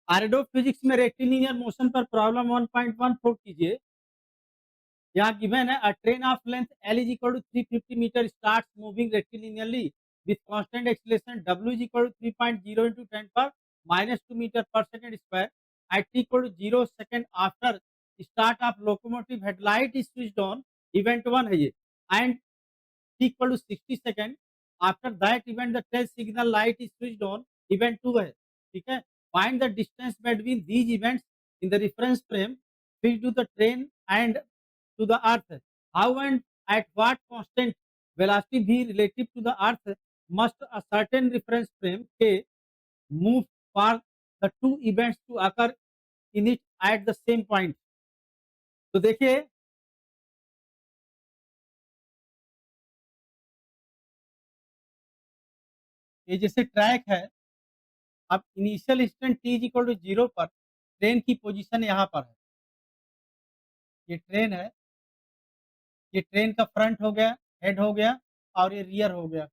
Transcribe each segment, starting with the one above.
आर्डो physics में rectilinear motion पर problem 1.14 कीजिए। यहाँ गिवन है a train of length L is equal to 350 metre starts moving rectilinearly with constant acceleration W is equal to 3.0 into 10 पर -2 metre per second square at t equal to 0 second after start of locomotive headlight is switched on। Event 1 है ये and t equal to 60 second after that event the tail signal light is switched on। Event 2 है, ठीक है। Find the distance between these events in the reference frame fixed to the train and to the earth। How and at what constant velocity v relative to the earth must a certain reference frame k move for the two events to occur in it at the same point। तो देखिए ये जैसे track है, अब initial instant t is equal to 0 पर train की position यहाँ पर है। ये ट्रेन है, ये ट्रेन का फ्रंट हो गया, हेड हो गया और ये रियर हो गया,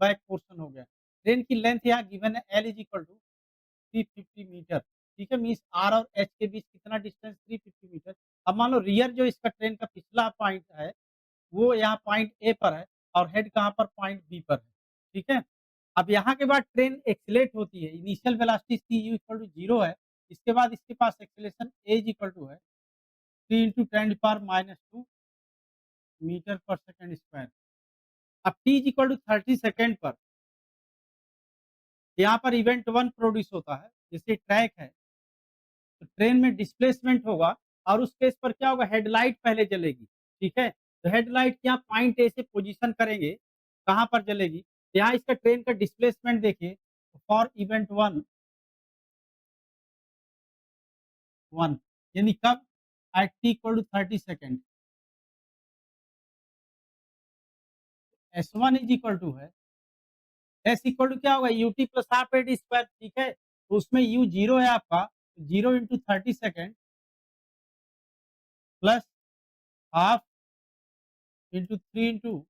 बैक पोर्शन हो गया। ट्रेन की लेंथ यहाँ गिवन है L is equal to 350 metre, ठीक है। मीन्स R और H के बीच कितना डिस्टेंस 350 मीटर। अब मान लो रियर जो इसका ट्रेन का पिछला पॉइंट है, वो यहाँ पॉइंट ए पर है और हेड कहाँ पर पॉइंट बी पर है, ठीक है। अब यहाँ के बाद ट्रेन एक्सीलरेट होती है, initial velocity see U equal to 0 है, इसके बाद इसके पास acceleration A is equal to है 3 into 10⁻⁻2 metre per second square. अब T is equal to 30 second per यहाँ पर इवेंट 1 प्रोड्यूस होता है, जैसे ट्रैक है तो ट्रेन में डिस्प्लेसमेंट होगा और उस केस पर क्या होगा, हेडलाइट पहले जलेगी, ठीक है। तो हेडलाइट यहाँ पॉइंट ए से पोजीशन करेंगे, कहाँ पर जलेगी, यहाँ इसका ट्रेन का डिस्प्लेसमेंट देखिए। फॉर इवेंट 1 1 यानी कब, at t equal to 30 second. S one is equal to है, एस इक्वल टू क्या होगा, u t plus half at square, ठीक है। तो उसमें यू जीरो है आपका, 0 into 30 second plus half into 3 into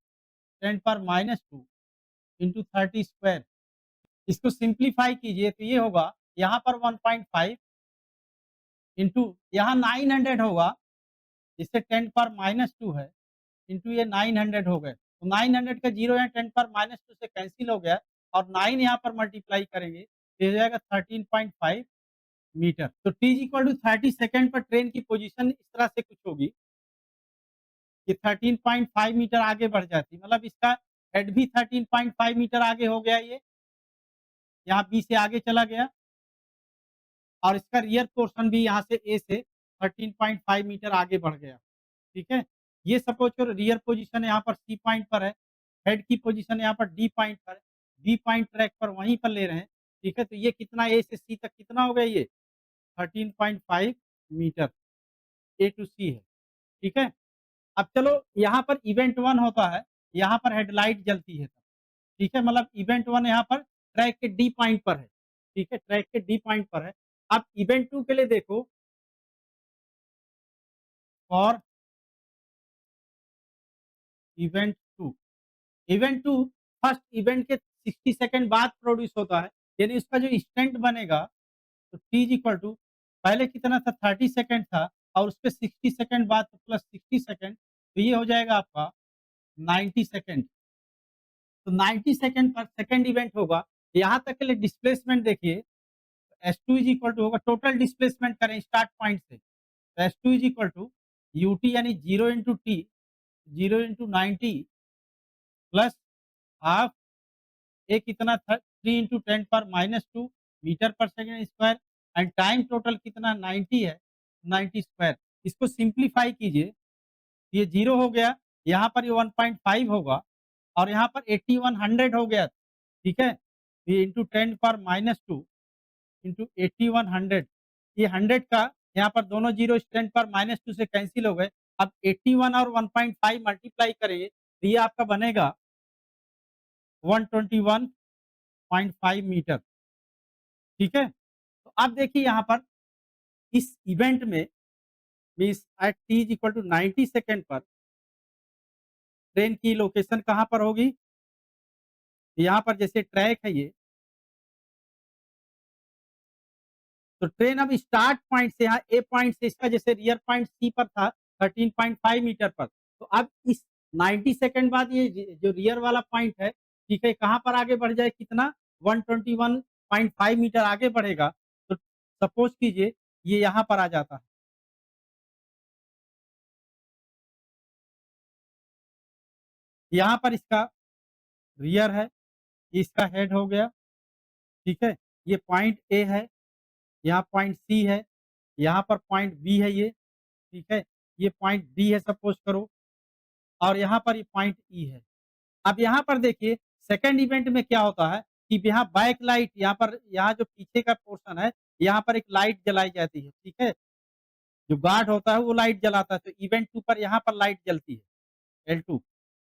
10⁻⁻2 into 30 square. इसको सिंप्लीफाई कीजिए तो ये होगा यहाँ पर 1.5 इंटू यहाँ 900 होगा, इससे 10⁻⁻2 है इंटू ये 900 हो गए। तो 900 का जीरो यहाँ 10⁻⁻2 से कैंसिल हो गया और 9 यहाँ पर मल्टीप्लाई करेंगे तो हो जाएगा 13.5 मीटर। तो t इक्वल टू 30 सेकंड पर ट्रेन की पोजीशन इस तरह से कुछ होगी कि 13.5 मीटर आगे बढ़ जाती, मतलब इसका हेड भी 13.5 मीटर आगे हो गया, ये यहाँ बी से आगे चला गया और इसका रियर पोर्शन भी यहाँ से ए से 13.5 मीटर आगे बढ़ गया, ठीक है। ये सपोज करो रियर पोजीशन यहाँ पर सी पॉइंट पर है, हेड की पोजीशन यहाँ पर डी पॉइंट पर है, बी पॉइंट ट्रैक पर वहीं पर ले रहे हैं, ठीक है। तो ये कितना ए से सी तक कितना हो गया, ये 13.5 मीटर ए टू सी है, ठीक है। अब चलो यहाँ पर इवेंट 1 होता है, यहाँ पर हेडलाइट जलती है तब, ठीक है। मतलब इवेंट 1 यहाँ पर ट्रैक के डी पॉइंट पर है, ठीक है, ट्रैक के डी पॉइंट पर है। अब इवेंट 2 के लिए देखो, और इवेंट 2, इवेंट 2 फर्स्ट इवेंट के 60 सेकंड बाद प्रोड्यूस होता है, यानी उसका जो इंस्टेंट बनेगा तो t इज इक्वल टू पहले कितना था 30 सेकंड था और उसके 60 सेकंड बाद तो प्लस 60 सेकंड, तो ये हो जाएगा आपका 90 सेकंड। तो 90 सेकंड पर सेकंड इवेंट होगा। यहाँ तक के लिए डिस्प्लेसमेंट देखिए, S two is equal to होगा, टोटल डिस्प्लेसमेंट करें स्टार्ट पॉइंट से, तो S two is equal to U T यानी 0 into T, 0 into 90 plus half A कितना था 3 into 10⁻⁻2 metre per second square and time total कितना 90 है, 90 स्क्वायर। इसको सिंप्लीफाई कीजिए, ये 0 हो गया, यहाँ पर ये 1.5 होगा और यहाँ पर 8100 हो गया, ठीक है। ये इंटू 10⁻⁻2 इंटू 8100, ये 100 का यहाँ पर दोनों जीरो 10⁻⁻2 से कैंसिल हो गए। अब 81 और 1.5 मल्टीप्लाई करेंगे तो ये आपका बनेगा 121.5 मीटर, ठीक है। तो अब देखिए यहाँ पर इस इवेंट में means at t is equal to 90 second पर ट्रेन की लोकेशन कहाँ पर होगी, यहाँ पर जैसे ट्रैक है ये तो ट्रेन अब स्टार्ट पॉइंट से यहाँ ए पॉइंट से इसका जैसे रियर पॉइंट सी पर था 13.5 मीटर पर, तो अब इस 90 सेकंड बाद ये जो रियर वाला पॉइंट है, ठीक है, कहाँ पर आगे बढ़ जाए कितना 121.5 मीटर आगे बढ़ेगा। तो सपोज कीजिए ये यहाँ पर आ जाता है। यहाँ पर इसका रियर है, ये इसका हेड हो गया, ठीक है? ये पॉइंट ए है, यहाँ पॉइंट सी है, यहाँ पर पॉइंट बी है ये, ठीक है? ये पॉइंट डी है सपोज़ करो और यहाँ पर ये पॉइंट ई है। अब यहाँ पर देखिए सेकंड इवेंट में क्या होता है कि यहाँ बैक लाइट यहाँ पर यहाँ जो पीछे का पोर्शन है, यहाँ पर एक लाइट जलाई जाती है, ठीक है? जो गार्ड होता है वो लाइट जलाता है, तो इवेंट 2 पर यहाँ पर लाइट जलती है, L2।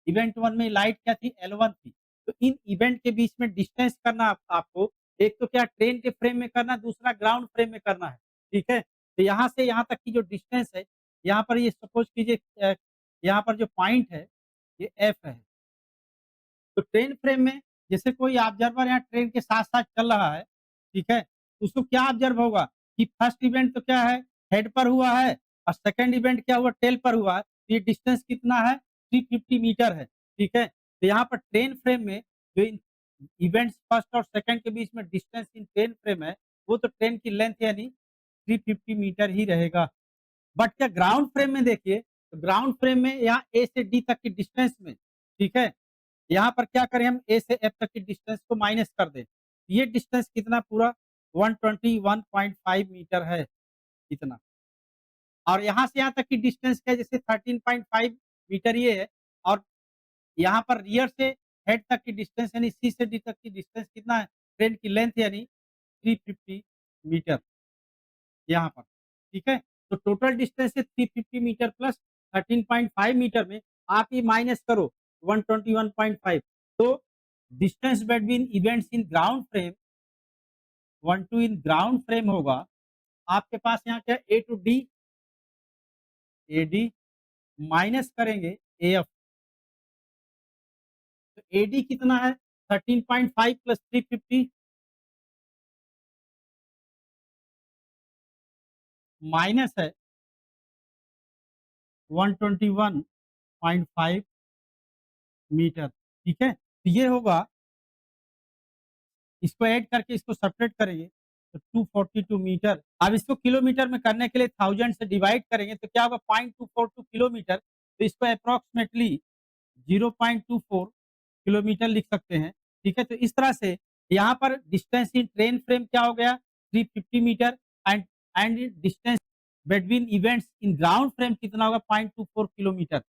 इवेंट 1 में लाइट क्या थी? L1 थी। तो इन इवेंट के बीच में डिस्टेंस करना आपको, एक तो क्या ट्रेन के फ्रेम में करना, दूसरा ग्राउंड फ्रेम में करना है, ठीक है? तो यहाँ से यहाँ तक की जो डिस्टेंस है, यहाँ पर ये सपोज़ कीजिए यहाँ पर जो पॉइंट है, ये F है। तो ट्रेन फ्रेम में जैसे कोई ऑब्जर्वर यहाँ ट्रेन के साथ-साथ चल रहा है, ठीक है? तो उसको क्या ऑब्जर्व होगा कि फर्स्ट इवेंट तो क्या है, हेड पर हुआ है और सेकंड इवेंट क्या हुआ, टेल पर हुआ है। तो ये डिस्टेंस कितना है? 350 मीटर है, ठीक है? तो यहाँ पर ट्रेन फ्रेम में जो इन इवेंट्स फर्स्ट और सेकंड के बीच में डिस्टेंस इन ट्रेन फ्रेम है, वो तो ट्रेन की लेंथ यानी 350 मीटर ही रहेगा। बट क्या ग्राउंड फ्रेम में देखिए, तो ग्राउंड फ्रेम में यहाँ ए से डी तक की डिस्टेंस में, ठीक है? यहाँ पर क्या करें हम ए से एफ तक की डिस्टेंस को माइनस कर दें। ये डिस्टेंस कितना पूरा 121.5 मीटर है, इतना। और यहाँ से यहाँ तक की डिस्टेंस क्या है जैसे 13.5 मीटर ये है और यहाँ पर रियर से हेड तक की डिस्टेंस यानी सी से डी तक की डिस्टेंस कितना है? ट्रेन की लेंथ यानी 350 मीटर यहाँ पर, ठीक है? तो टोटल डिस्टेंस है 350 मीटर प्लस 13.5 मीटर में आप ये माइनस करो 121.5 तो distance between events in ground frame 1 two in ground frame होगा आपके पास यहाँ क्या A two D A D minus करेंगे ए एफ तो ए डी कितना है 13.5 प्लस 350 माइनस है 121.5 मीटर, ठीक है? तो ये होगा इसको ऐड करके इसको सेपरेट करेंगे तो 242 मीटर। अब इसको किलोमीटर में करने के लिए 1000 से डिवाइड करेंगे तो क्या होगा 0.242 किलोमीटर। तो इसको अप्रॉक्सिमेटली 0.24 किलोमीटर लिख सकते हैं, ठीक है? तो इस तरह से यहाँ पर डिस्टेंस इन ट्रेन फ्रेम क्या हो गया 350 metre and and distance between events in ground frame कितना होगा 0.24 किलोमीटर।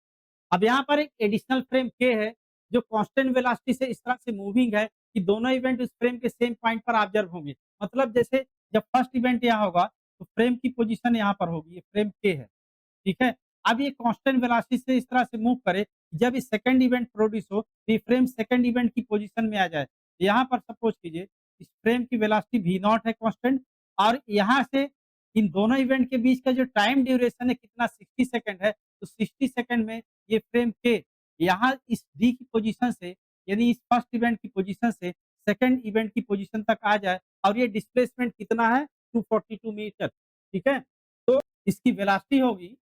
अब यहाँ पर एक एडिशनल फ्रेम के है जो कांस्टेंट वेलोसिटी से इस तरह से मूविंग है कि दोनों इवेंट उस फ्रेम के सेम पॉइंट पर ऑब्जर्व होंगे। मतलब जैसे जब फर्स्ट इवेंट यहाँ होगा तो फ्रेम की पोजीशन यहाँ पर होगी, ये फ्रेम के है, ठीक है? अब ये कांस्टेंट वेलोसिटी से इस तरह से मूव करे, जब ये सेकंड इवेंट प्रोड्यूस हो, तो ये फ्रेम सेकंड इवेंट की पोजीशन में आ जाए। यहाँ पर सपोज कीजिए इस फ्रेम की वेलोसिटी वी नॉट है कांस्टेंट और यहाँ से इन दोनों इवेंट के बीच का जो टाइम ड्यूरेशन है कितना 60 सेकंड है, तो 60 सेकंड में ये फ्रेम के यहाँ इस डी की पोजीशन से यानी इस फर्स्ट इवेंट की पोजीशन से सेकंड इवेंट की पोजीशन तक आ जाए और ये डिस्प्लेसमेंट कितना है 242 मीटर, ठीक है? तो इसकी वेलोसिटी होगी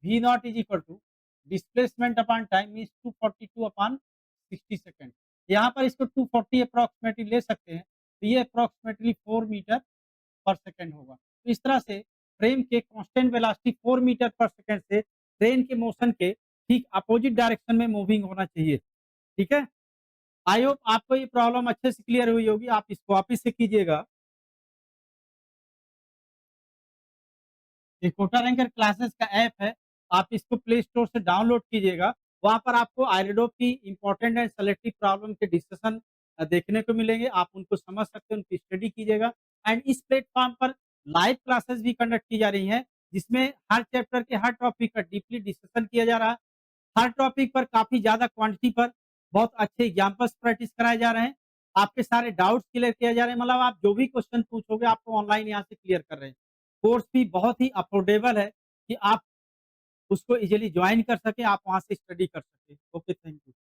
V naught is equal to displacement upon time is 242 upon 60 second. यहाँ पर इसको 240 अप्रॉक्सिमेटली ले सकते हैं, तो ये अप्रॉक्सिमेटली 4 मीटर पर सेकंड होगा। तो इस तरह से फ्रेम के constant velocity 4 metre per second से ट्रेन के मोशन के ठीक अपोजिट डायरेक्शन में मूविंग होना चाहिए, ठीक है? आई होप आपको ये प्रॉब्लम अच्छे से क्लियर हुई होगी, आप इसको वापिस से कीजिएगा। ये कोटा रैंकर क्लासेस का ऐप है, आप इसको प्ले स्टोर से डाउनलोड कीजिएगा। वहाँ पर आपको आइरिडो की इम्पोर्टेंट एंड सेलेक्टिव प्रॉब्लम के डिस्कशन देखने को मिलेंगे, आप उनको समझ सकते हैं, उनकी स्टडी कीजिएगा एंड इस प्लेटफ़ॉर्म पर लाइव क्लासेस भी कंडक्ट की जा रही हैं, जिसमें हर चैप्टर के हर टॉपिक का डीपली डिस्कशन किया जा रहा है। हर टॉपिक पर काफ़ी ज़्यादा क्वांटिटी पर बहुत अच्छे एग्जाम्पल्स प्रैक्टिस कराए जा रहे हैं। आपके सारे डाउट्स क्लियर किए जा रहे हैं, मतलब आप जो भी क्वेश्चन पूछोगे आपको ऑनलाइन यहाँ से क्लियर कर रहे हैं। कोर्स भी बहुत ही अफोर्डेबल है कि आप उसको ईज़िली जॉइन कर सकें, आप वहाँ से स्टडी कर सकें। Okay, thank you.